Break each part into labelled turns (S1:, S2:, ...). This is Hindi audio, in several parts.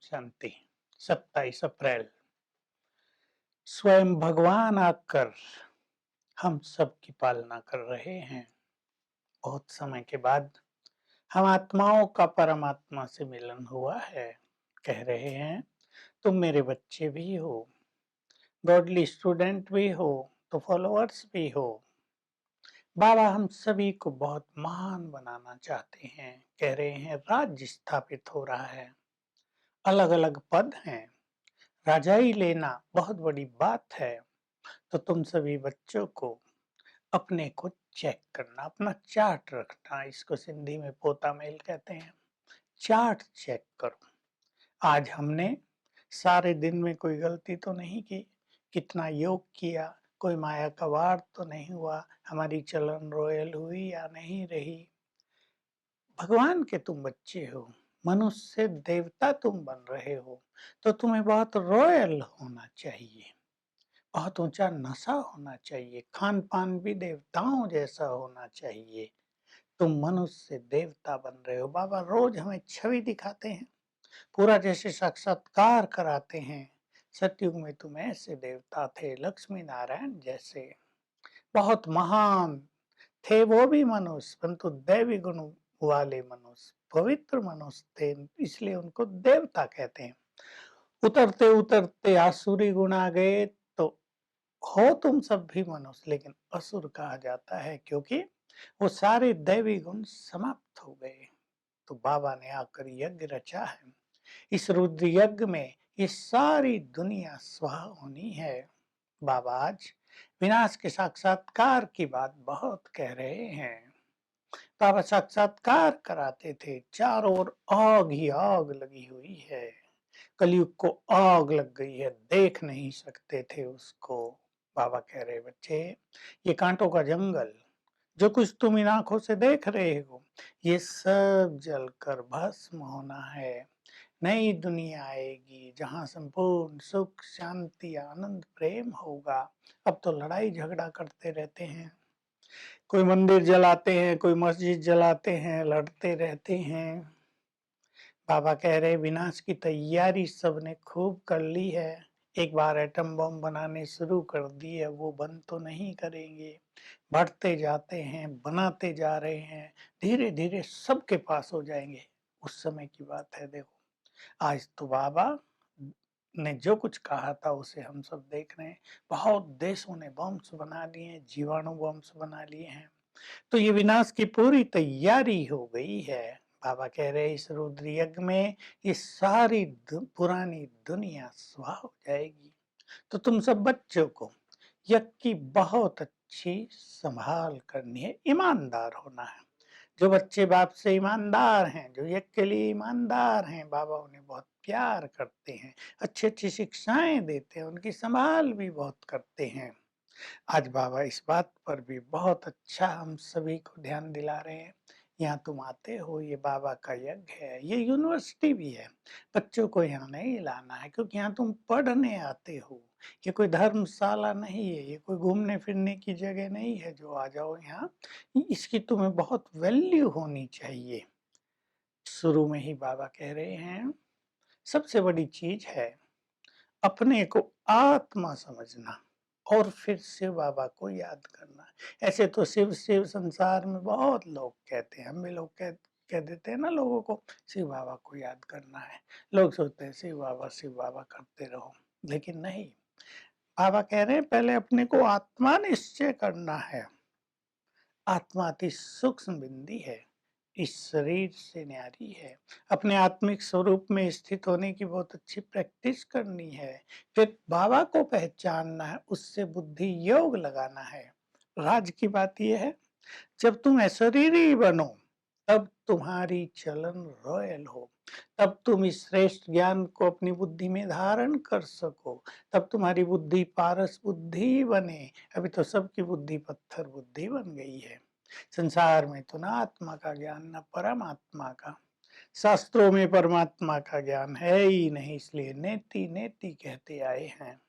S1: शांति। 27 अप्रैल स्वयं भगवान आकर हम सब की पालना कर रहे हैं। बहुत समय के बाद हम आत्माओं का परमात्मा से मिलन हुआ है। कह रहे हैं तुम मेरे बच्चे भी हो, गॉडली स्टूडेंट भी हो, तो फॉलोअर्स भी हो। बाबा हम सभी को बहुत महान बनाना चाहते हैं। कह रहे हैं राज्य स्थापित हो रहा है, अलग अलग पद हैं, राजाई लेना बहुत बड़ी बात है। तो तुम सभी बच्चों को अपने को चेक करना, अपना चार्ट रखना, इसको सिंधी में पोता मेल कहते हैं। चार्ट चेक करो, आज हमने सारे दिन में कोई गलती तो नहीं की, कितना योग किया, कोई माया का वार तो नहीं हुआ, हमारी चलन रॉयल हुई या नहीं रही। भगवान के तुम बच्चे हो, मनुष्य से देवता तुम बन रहे हो, तो तुम्हें बहुत रॉयल होना चाहिए, बहुत ऊंचा नशा होना चाहिए, खान पान भी देवताओं जैसा होना चाहिए। तुम मनुष्य से देवता बन रहे हो। बाबा रोज हमें छवि दिखाते हैं, पूरा जैसे साक्षात्कार कराते हैं। सतयुग में तुम ऐसे देवता थे, लक्ष्मी नारायण जैसे बहुत महान थे। वो भी मनुष्य, परंतु दैवी गुण वाले मनुष्य, पवित्र मनुष्य थे, इसलिए उनको देवता कहते हैं। उतरते उतरते आसुरी गुण आ गए तो हो तुम सब भी मनुष्य, लेकिन असुर कहा जाता है, क्योंकि वो सारे दैवी गुण समाप्त हो गए। तो बाबा ने आकर यज्ञ रचा है। इस रुद्र यज्ञ में ये सारी दुनिया स्वाहा होनी है। बाबा आज विनाश के साक्षात्कार की बात बहुत कह रहे हैं। बाबा साक्षात्कार कराते थे, चारों ओर आग ही आग लगी हुई है। कलयुग को आग लग गई है, देख नहीं सकते थे उसको। बाबा कह रहे बच्चे, ये कांटों का जंगल, जो कुछ तुम इन आंखों से देख रहे हो, ये सब जलकर भस्म होना है। नई दुनिया आएगी जहां संपूर्ण सुख शांति आनंद प्रेम होगा। अब तो लड़ाई झगड़ा करते रहते हैं, कोई मंदिर जलाते हैं, कोई मस्जिद जलाते हैं, लड़ते रहते हैं। बाबा कह रहे विनाश की तैयारी सबने खूब कर ली है। एक बार एटम बम बनाने शुरू कर दी है, वो बंद तो नहीं करेंगे। बढ़ते जाते हैं, बनाते जा रहे हैं, धीरे धीरे सबके पास हो जाएंगे। उस समय की बात है। देखो आज तो बाबा ने जो कुछ कहा था उसे हम सब देख रहे हैं। बहुत देशों ने बम्स बना लिए हैं, जीवाणु बम्स बना लिए हैं। तो ये विनाश की पूरी तैयारी हो गई है। बाबा कह रहे इस रुद्र यज्ञ में ये सारी पुरानी दुनिया स्वाहा हो जाएगी। तो तुम सब बच्चों को यज्ञ की बहुत अच्छी संभाल करनी है, ईमानदार होना है। जो बच्चे बाप से ईमानदार हैं, जो यज्ञ के लिए ईमानदार हैं, बाबा उन्हें बहुत प्यार करते हैं, अच्छी अच्छी शिक्षाएं देते हैं, उनकी संभाल भी बहुत करते हैं। आज बाबा इस बात पर भी बहुत अच्छा हम सभी को ध्यान दिला रहे हैं। यहाँ तुम आते हो, ये बाबा का यज्ञ है, ये यूनिवर्सिटी भी है। बच्चों को यहाँ नहीं लाना है, क्योंकि यहाँ तुम पढ़ने आते हो। ये कोई धर्मशाला नहीं है, ये कोई घूमने फिरने की जगह नहीं है जो आ जाओ यहाँ। इसकी तुम्हें बहुत वैल्यू होनी चाहिए। शुरू में ही बाबा कह रहे हैं सबसे बड़ी चीज है अपने को आत्मा समझना और फिर शिव बाबा को याद करना। ऐसे तो शिव शिव संसार में बहुत लोग कहते हैं, हम भी लोग कह देते हैं ना लोगों को शिव बाबा को याद करना है। लोग सोचते हैं शिव बाबा करते रहो, लेकिन नहीं। बाबा कह रहे हैं पहले अपने को आत्मा निश्चय करना है। आत्मा अति सूक्ष्म बिंदी है, इस शरीर से न्यारी है। अपने आत्मिक स्वरूप में स्थित होने की बहुत अच्छी प्रैक्टिस करनी है। फिर बाबा को पहचानना है, उससे बुद्धि योग लगाना है। राज की बात यह है, जब तुम अशरीरी बनो तब तुम्हारी चलन रॉयल हो, तब तुम इस श्रेष्ठ ज्ञान को अपनी बुद्धि में धारण कर सको, तब तुम्हारी बुद्धि पारस बुद्धि बने। अभी तो सबकी बुद्धि पत्थर बुद्धि बन गई है। संसार में तो ना आत्मा का ज्ञान ना परमात्मा का, शास्त्रों में परमात्मा का ज्ञान है ही नहीं, इसलिए नेति नेति कहते आए हैं।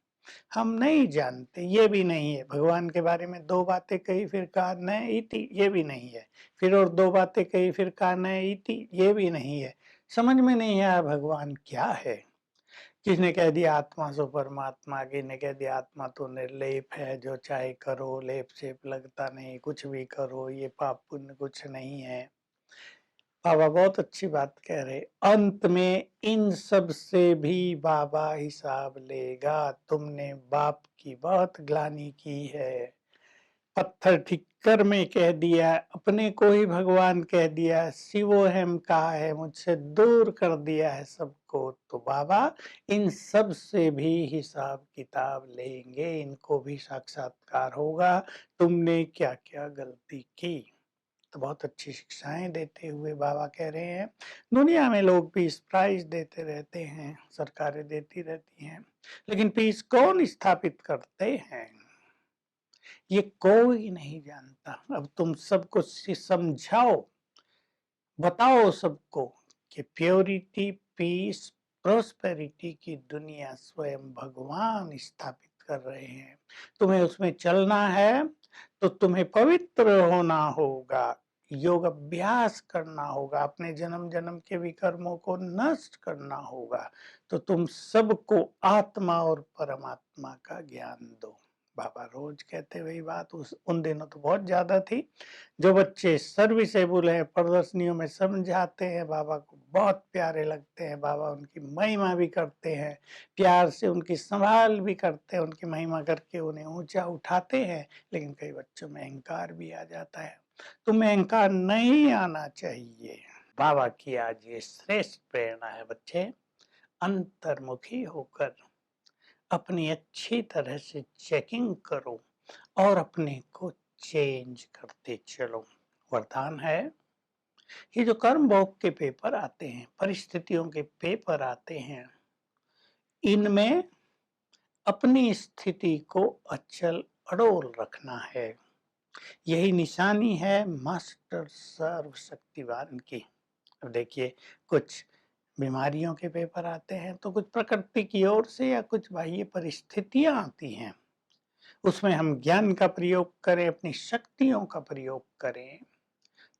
S1: हम नहीं जानते, ये भी नहीं है। भगवान के बारे में दो बातें कही फिर कहा न इति, ये भी नहीं है। फिर और दो बातें कही फिर कहा न इति, ये भी नहीं है। समझ में नहीं आया भगवान क्या है। किसने कह दिया आत्मा सो परमात्मा, किसने कह दिया आत्मा तो निर्लेप है, जो चाहे करो, लेप सेप लगता नहीं, कुछ भी करो, ये पाप पुण्य कुछ नहीं है। बाबा बहुत अच्छी बात कह रहे, अंत में इन सब से भी बाबा हिसाब लेगा। तुमने बाप की बहुत ग्लानि की है, पत्थर ठिक्कर में कह दिया, अपने को ही भगवान कह दिया, शिवोहम कहा है, मुझसे दूर कर दिया है सबको। तो बाबा इन सब से भी हिसाब किताब लेंगे, इनको भी साक्षात्कार होगा, तुमने क्या क्या गलती की। तो बहुत अच्छी शिक्षाएं देते हुए बाबा कह रहे हैं, दुनिया में लोग पीस प्राइज देते रहते हैं, सरकारें देती रहती हैं, लेकिन पीस कौन स्थापित करते हैं ये कोई नहीं जानता। अब तुम सबको समझाओ, बताओ सबको कि प्योरिटी, पीस, प्रोस्पेरिटी की दुनिया स्वयं भगवान स्थापित कर रहे हैं। तुम्हें उसमें चलना है तो तुम्हें पवित्र होना होगा, योग अभ्यास करना होगा, अपने जन्म जन्म के विकर्मों को नष्ट करना होगा। तो तुम सबको आत्मा और परमात्मा का ज्ञान दो। बाबा रोज कहते वही बात, उन दिनों तो बहुत ज्यादा थी। जो बच्चे सर्विसेबल हैं, प्रदर्शनियों में समझाते हैं, बाबा को बहुत प्यारे लगते हैं, बाबा उनकी महिमा भी करते हैं, प्यार से उनकी संभाल भी करते हैं, उनकी महिमा करके उन्हें ऊंचा उठाते हैं। लेकिन कई बच्चों में अहंकार भी आ जाता है। तुम्हें अहंकार नहीं आना चाहिए। बाबा की आज ये श्रेष्ठ प्रेरणा है, बच्चे अंतर्मुखी होकर अपनी अच्छी तरह से चेकिंग करो और अपने को चेंज करते चलो। वरदान है, ये जो कर्म भोग के पेपर आते हैं, परिस्थितियों के पेपर आते हैं, इनमें अपनी स्थिति को अचल अड़ोल रखना है। यही निशानी है मास्टर सर्वशक्तिवान की। अब देखिए, कुछ बीमारियों के पेपर आते हैं तो कुछ प्रकृति की ओर से या कुछ बाह्य परिस्थितियां आती हैं, उसमें हम ज्ञान का प्रयोग करें, अपनी शक्तियों का प्रयोग करें,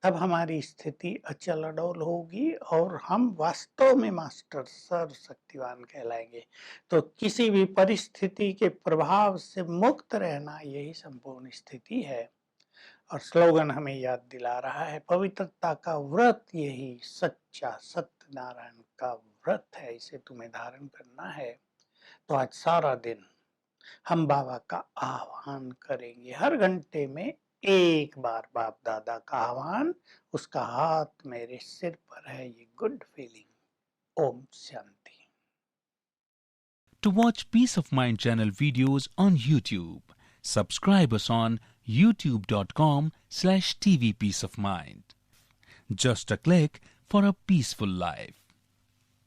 S1: तब हमारी स्थिति अचल अडोल होगी और हम वास्तव में मास्टर सर्वशक्तिवान कहलाएंगे। तो किसी भी परिस्थिति के प्रभाव से मुक्त रहना यही संपूर्ण स्थिति है। और स्लोगन हमें याद दिला रहा है, पवित्रता का व्रत यही सच्चा सत्यनारायण का व्रत है, इसे तुम्हें धारण करना है। तो आज सारा दिन हम बाबा का आह्वान करेंगे, हर घंटे में एक बार बाप दादा का आह्वान, उसका हाथ मेरे सिर पर है, ये good feeling. Om Shanti.
S2: To watch Peace of Mind channel videos on YouTube, subscribe us on youtube.com/tvpeaceofmind. Just a click for a peaceful life.